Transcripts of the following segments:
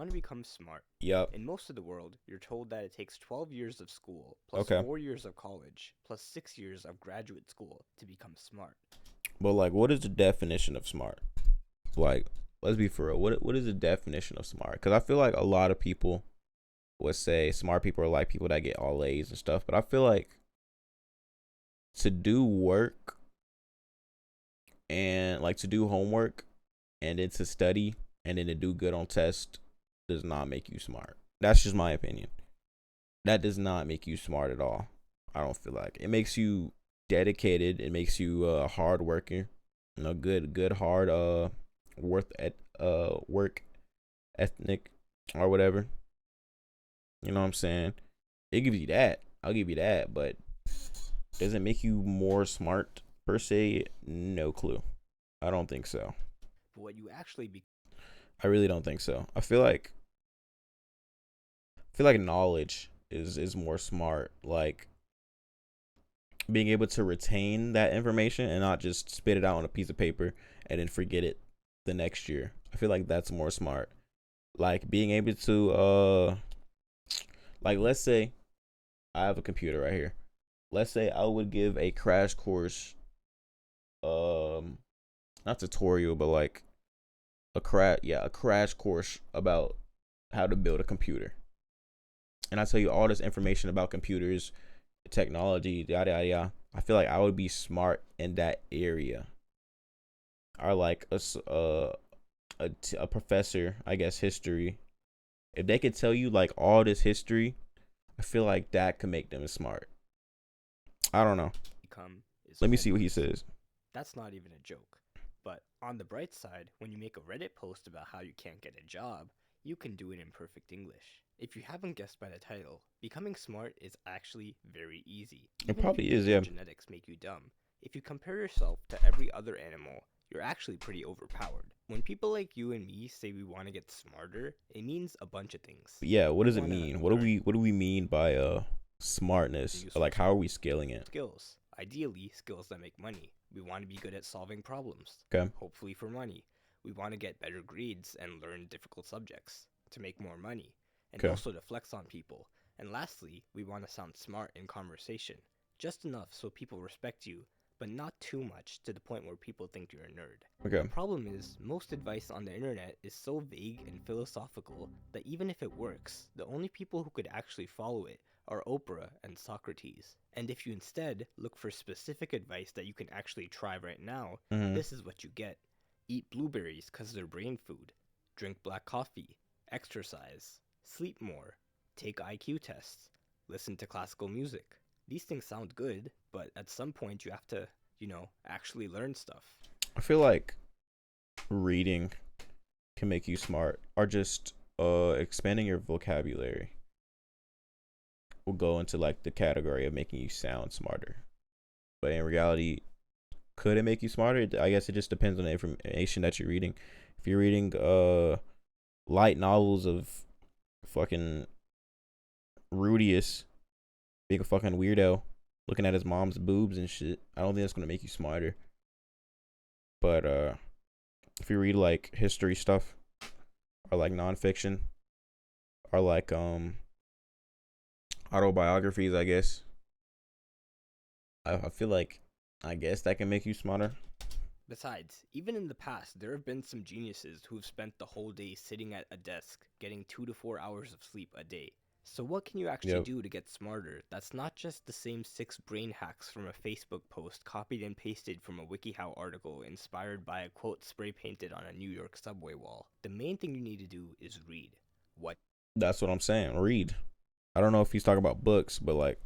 want to become smart. Yep. In most of the world, you're told that it takes 12 years of school, plus Okay. 4 years of college, plus 6 years of graduate school to become smart. But like, what is the definition of smart? Like, let's be for real. What is the definition of smart? Because I feel like a lot of people would say smart people are like people that get all A's and stuff. But I feel like to do work and like to do homework and then to study and then to do good on test does not make you smart. That's just my opinion. That does not make you smart at all. I don't feel like it makes you dedicated. It makes you hard worker. You know, good hard work ethnic or whatever. You know what I'm saying? It gives you that. I'll give you that, but does it make you more smart per se? No clue. I don't think so. But what you actually I really don't think so. I feel like knowledge is more smart. Like being able to retain that information and not just spit it out on a piece of paper and then forget it the next year. I feel like that's more smart. Like being able to like let's say I have a computer right here. Let's say I would give a crash course not tutorial but like a crash course about how to build a computer. And I tell you all this information about computers, technology, yada yada yada. I feel like I would be smart in that area. Or like a professor, I guess history. If they could tell you like all this history, I feel like that could make them smart. I don't know. become is Let me see what he homeless. says. That's not even a joke. But on the bright side, when you make a Reddit post about how you can't get a job, you can do it in perfect English. If you haven't guessed by the title, becoming smart is actually very easy. It Even if probably you is, think yeah. your genetics make you dumb, if you compare yourself to every other animal, you're actually pretty overpowered. When people like you and me say we want to get smarter, it means a bunch of things. But yeah, what We does it wanna mean? What learn do we mean by smartness? useful Like how are we scaling it? skills. Ideally, skills that make money. We want to be good at solving problems, Okay. hopefully for money. We want to get better grades and learn difficult subjects to make more money, and Okay. also to flex on people. And lastly, we want to sound smart in conversation, just enough so people respect you, but not too much to the point where people think you're a nerd. Okay. The problem is, most advice on the internet is so vague and philosophical that even if it works, the only people who could actually follow it are Oprah and Socrates. And if you instead look for specific advice that you can actually try right now, Mm-hmm. this is what you get. Eat blueberries because they're brain food. Drink black coffee. Exercise. Sleep more. Take IQ tests. Listen to classical music. These things sound good, but at some point you have to, actually learn stuff. I feel like reading can make you smart, or just expanding your vocabulary will go into like the category of making you sound smarter. But in reality, could it make you smarter? I guess it just depends on the information that you're reading. If you're reading light novels of fucking Rudius being a fucking weirdo, looking at his mom's boobs and shit, I don't think that's gonna make you smarter. But if you read like history stuff or like nonfiction or like autobiographies, I guess I feel like I guess that can make you smarter. Besides, even in the past, there have been some geniuses who've spent the whole day sitting at a desk, getting 2 to 4 hours of sleep a day. So what can you actually Yep. do to get smarter that's not just the same 6 brain hacks from a Facebook post copied and pasted from a WikiHow article inspired by a quote spray painted on a New York subway wall? The main thing you need to do is read. What That's what I'm saying. Read. I don't know if he's talking about books, but like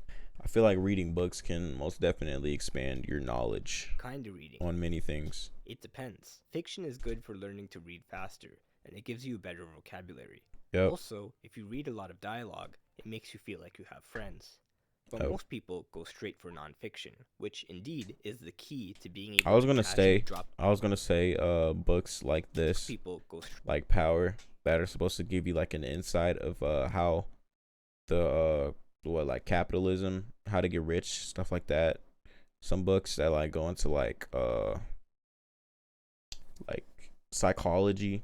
I feel like reading books can most definitely expand your knowledge kind of reading? on many things. It depends. Fiction is good for learning to read faster, and it gives you a better vocabulary. Yep. Also, if you read a lot of dialogue, it makes you feel like you have friends. But Oh. most people go straight for nonfiction, which indeed is the key to being able I was to gonna casually say drop. books like this, People go like Power, that are supposed to give you like an insight of how the like capitalism, how to get rich, stuff like that. Some books that like go into like psychology,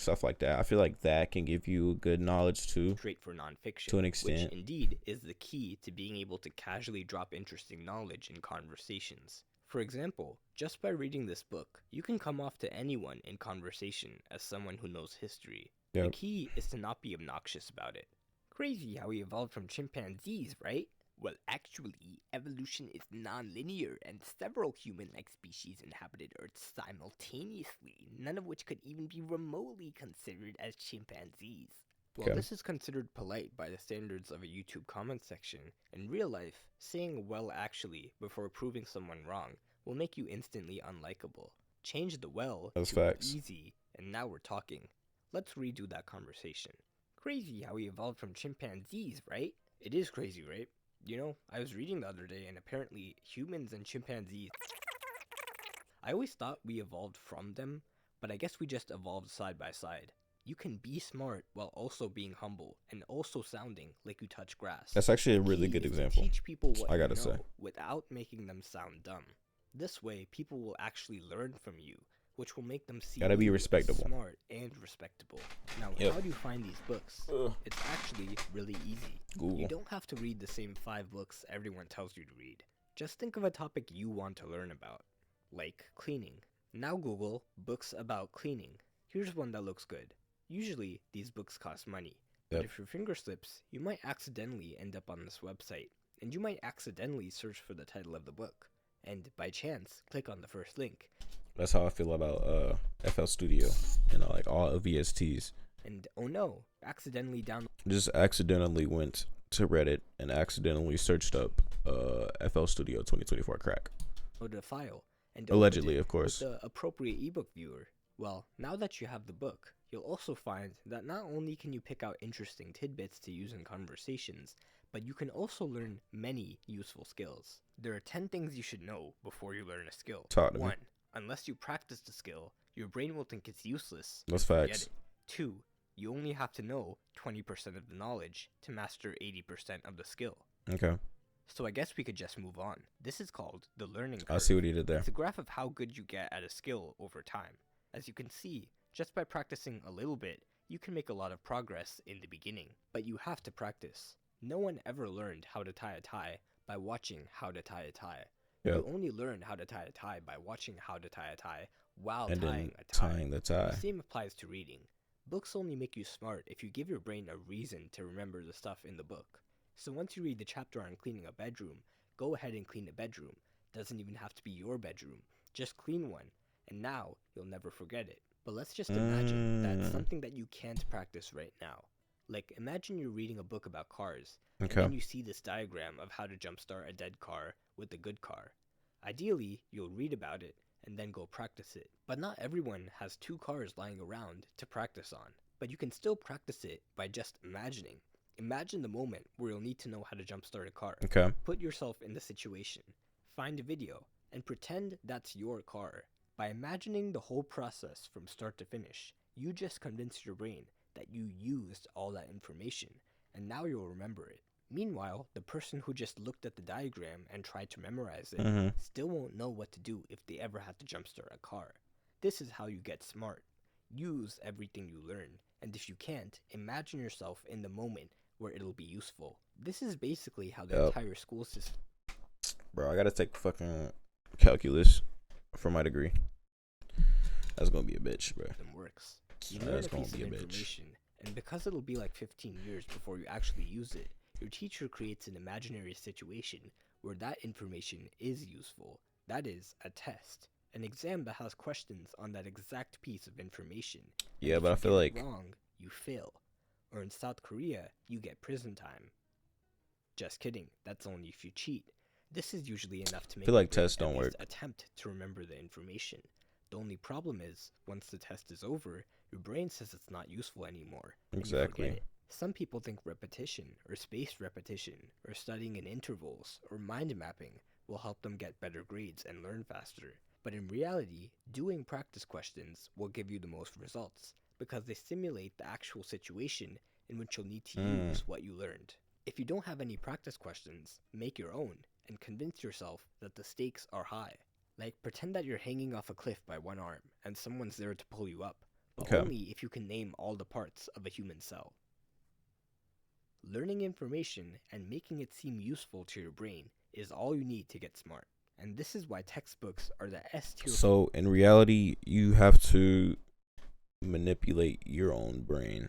stuff like that. I feel like that can give you good knowledge too, straight for nonfiction, to an extent. which indeed is the key to being able to casually drop interesting knowledge in conversations. For example, just by reading this book, you can come off to anyone in conversation as someone who knows history. The Yep. key is to not be obnoxious about it. Crazy how we evolved from chimpanzees, right? Well, actually, evolution is non-linear, and several human-like species inhabited Earth simultaneously, none of which could even be remotely considered as chimpanzees. While Okay. this is considered polite by the standards of a YouTube comment section, in real life, saying "well actually" before proving someone wrong will make you instantly unlikable. Change the "well" That's to facts. "easy," and now we're talking. Let's redo that conversation. Crazy how we evolved from chimpanzees, right? It is crazy, right? You know, I was reading the other day, and apparently humans and chimpanzees... I always thought we evolved from them, but I guess we just evolved side by side. You can be smart while also being humble, and also sounding like you touch grass. That's actually a The really key good is to example. teach people what I you gotta know say. without making them sound dumb. This way, people will actually learn from you, which will make them see Gotta be you as respectable. smart and respectable. Now, Yep. how do you find these books? Ugh. It's actually really easy. Google. You don't have to read the same 5 books everyone tells you to read. Just think of a topic you want to learn about, like cleaning. Now Google books about cleaning. Here's one that looks good. Usually, these books cost money, but Yep. if your finger slips, you might accidentally end up on this website, and you might accidentally search for the title of the book, and by chance, click on the first link. That's how I feel about FL Studio and like all of VSTs. And oh no, accidentally download Just accidentally went to Reddit and accidentally searched up FL Studio 2024 crack. a file and Allegedly, opened it of course. with the appropriate ebook viewer. Well, now that you have the book, you'll also find that not only can you pick out interesting tidbits to use in conversations, but you can also learn many useful skills. There are 10 things you should know before you learn a skill. Talk to me. 1. Unless you practice the skill, your brain will think it's useless. That's and forget facts. it. 2. You only have to know 20% of the knowledge to master 80% of the skill. Okay. So I guess we could just move on. This is called the learning curve. I see what he did there. It's a graph of how good you get at a skill over time. As you can see, just by practicing a little bit, you can make a lot of progress in the beginning. But you have to practice. No one ever learned how to tie a tie by watching how to tie a tie. Yep. You only learn how to tie a tie by watching how to tie a tie while And tying then a tie. tying the tie. The same applies to reading. Books only make you smart if you give your brain a reason to remember the stuff in the book. So once you read the chapter on cleaning a bedroom, go ahead and clean a bedroom. Doesn't even have to be your bedroom. Just clean one, and now you'll never forget it. But let's just imagine that's something that you can't practice right now. Like, imagine you're reading a book about cars, and Okay. then you see this diagram of how to jumpstart a dead car with a good car. Ideally, you'll read about it and then go practice it. But not everyone has 2 cars lying around to practice on. But you can still practice it by just imagining. Imagine the moment where you'll need to know how to jumpstart a car. Okay. Put yourself in the situation. Find a video and pretend that's your car. By imagining the whole process from start to finish, you just convinced your brain that you used all that information, and now you'll remember it. Meanwhile, the person who just looked at the diagram and tried to memorize it Mhm. still won't know what to do if they ever had to jumpstart a car. This is how you get smart. Use everything you learn, and if you can't, imagine yourself in the moment where it'll be useful. This is basically how the Yep. entire school system Bro, I gotta take fucking calculus for my degree. That's gonna be a bitch, bro. works. You That's learn a gonna piece of be a bitch. information, and because it'll be like 15 years before you actually use it, your teacher creates an imaginary situation where that information is useful. That is, a test. An exam that has questions on that exact piece of information. And Yeah, if but I you feel get like it wrong, you fail. Or in South Korea, you get prison time. Just kidding, that's only if you cheat. This is usually enough to make feel your like brain tests at don't least work. attempt to remember the information. The only problem is, once the test is over, your brain says it's not useful anymore, and you Exactly. forget it. Some people think repetition, or spaced repetition, or studying in intervals, or mind mapping will help them get better grades and learn faster. But in reality, doing practice questions will give you the most results, because they simulate the actual situation in which you'll need to use what you learned. If you don't have any practice questions, make your own, and convince yourself that the stakes are high. Like, pretend that you're hanging off a cliff by one arm, and someone's there to pull you up, but Okay. only if you can name all the parts of a human cell. Learning information and making it seem useful to your brain is all you need to get smart. And this is why textbooks are the S tier. So in reality, you have to manipulate your own brain.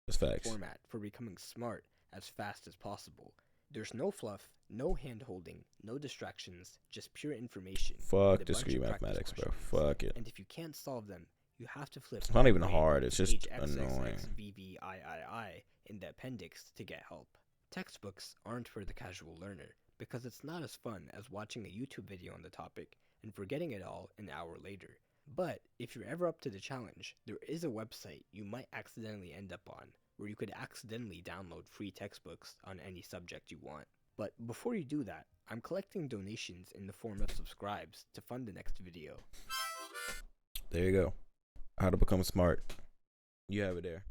That's facts. Format for becoming smart as fast as possible. There's no fluff, no hand holding, no distractions, just pure information. Fuck discrete mathematics, bro. Fuck it. And if you can't solve them, you have to flip. It's not even hard. It's just annoying. VVIII in the appendix to get help. Textbooks aren't for the casual learner because it's not as fun as watching a YouTube video on the topic and forgetting it all an hour later. But if you're ever up to the challenge, there is a website you might accidentally end up on where you could accidentally download free textbooks on any subject you want. But before you do that, I'm collecting donations in the form of subscribes to fund the next video. There you go. How to become smart. You have it there.